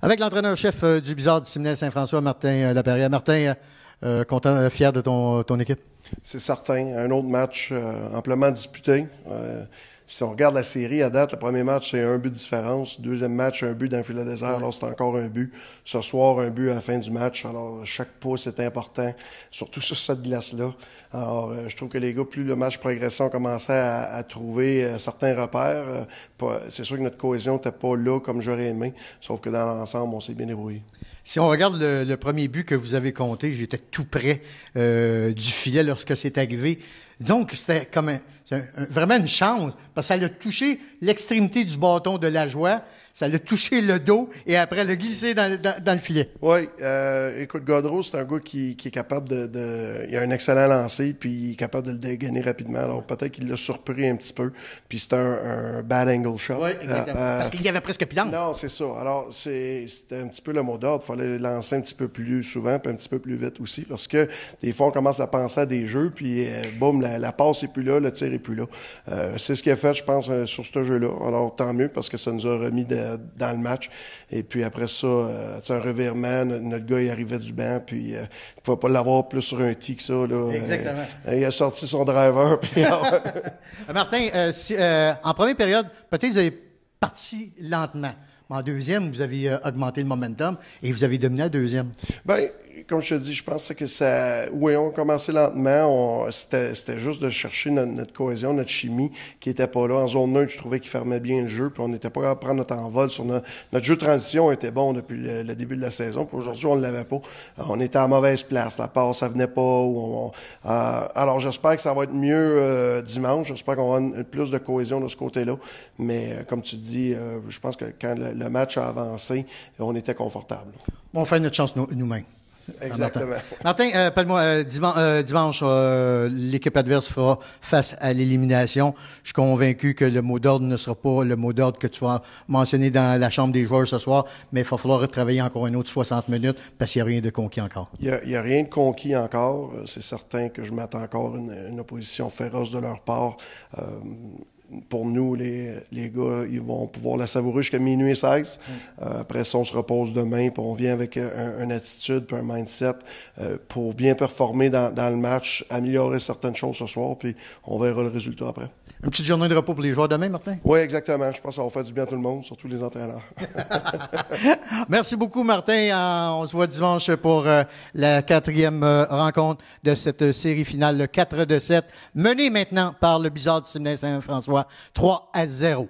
Avec l'entraîneur-chef du Blizzard du Séminaire Saint-François, Martin Laperrière. Martin, content, fier de ton équipe? C'est certain. Un autre match amplement disputé. Si on regarde la série à date, le premier match, c'est un but de différence. Deuxième match, un but dans le filet désert. Alors, c'est encore un but. Ce soir, un but à la fin du match. Alors, chaque pouce est important, surtout sur cette glace-là. Alors, je trouve que les gars, plus le match progressait, on commençait à trouver certains repères. C'est sûr que notre cohésion n'était pas là comme j'aurais aimé, sauf que dans l'ensemble, on s'est bien débrouillé. Si on regarde le premier but que vous avez compté, j'étais tout près du filet lorsque c'est arrivé. Disons que c'était comme vraiment une chance, parce que ça l'a touché l'extrémité du bâton de la joie, ça l'a touché le dos et après l'a glissé dans le filet. Oui, écoute, Gaudreau, c'est un gars qui est capable il a un excellent lancer, puis il est capable de le dégainer rapidement. Alors peut-être qu'il l'a surpris un petit peu, puis c'est un bad angle shot. Oui, exactement. Parce qu'il y avait presque plus d'angle. Non, c'est ça. Alors, c'était un petit peu le mot d'ordre. Il fallait lancer un petit peu plus souvent, puis un petit peu plus vite aussi, parce que des fois, on commence à penser à des jeux, puis boum, la passe est plus là, le tir est plus là. C'est ce qu'il a fait, je pense, sur ce jeu-là. Alors, tant mieux, parce que ça nous a remis dans le match. Et puis après ça, un revirement, notre gars, il arrivait du banc, puis il ne pouvait pas l'avoir plus sur un tee que ça. Là. Exactement. Il a sorti son driver. Puis, Martin, en première période, peut-être vous avez parti lentement. En deuxième, vous avez augmenté le momentum et vous avez dominé la deuxième. Bien, comme je te dis, je pense que ça... Oui, on a commencé lentement. C'était juste de chercher notre cohésion, notre chimie qui n'était pas là. En zone neutre, je trouvais qu'il fermait bien le jeu. Puis on n'était pas capable de prendre notre envol. Notre jeu de transition était bon depuis le début de la saison. Puis aujourd'hui, on ne l'avait pas. On était à mauvaise place. La passe, ça venait pas. Alors, j'espère que ça va être mieux dimanche. J'espère qu'on va avoir plus de cohésion de ce côté-là. Mais comme tu dis, je pense que quand le match a avancé, on était confortable. On fait notre chance nous-mêmes. Exactement. Martin, appelle-moi, dimanche, l'équipe adverse fera face à l'élimination. Je suis convaincu que le mot d'ordre ne sera pas le mot d'ordre que tu vas mentionner dans la chambre des joueurs ce soir, mais il va falloir retravailler encore un autre 60 minutes parce qu'il n'y a rien de conquis encore. Il y a rien de conquis encore. C'est certain que je m'attends encore une opposition féroce de leur part. Pour nous, les gars, ils vont pouvoir la savourer jusqu'à minuit et 16. Après ça, on se repose demain, puis on vient avec une attitude puis un mindset pour bien performer dans le match, améliorer certaines choses ce soir, puis on verra le résultat après. Une petite journée de repos pour les joueurs demain, Martin? Oui, exactement. Je pense que ça va faire du bien à tout le monde, surtout les entraîneurs. Merci beaucoup, Martin. On se voit dimanche pour la 4e rencontre de cette série finale, le 4-7, menée maintenant par le Blizzard du Séminaire Saint-François, 3-0.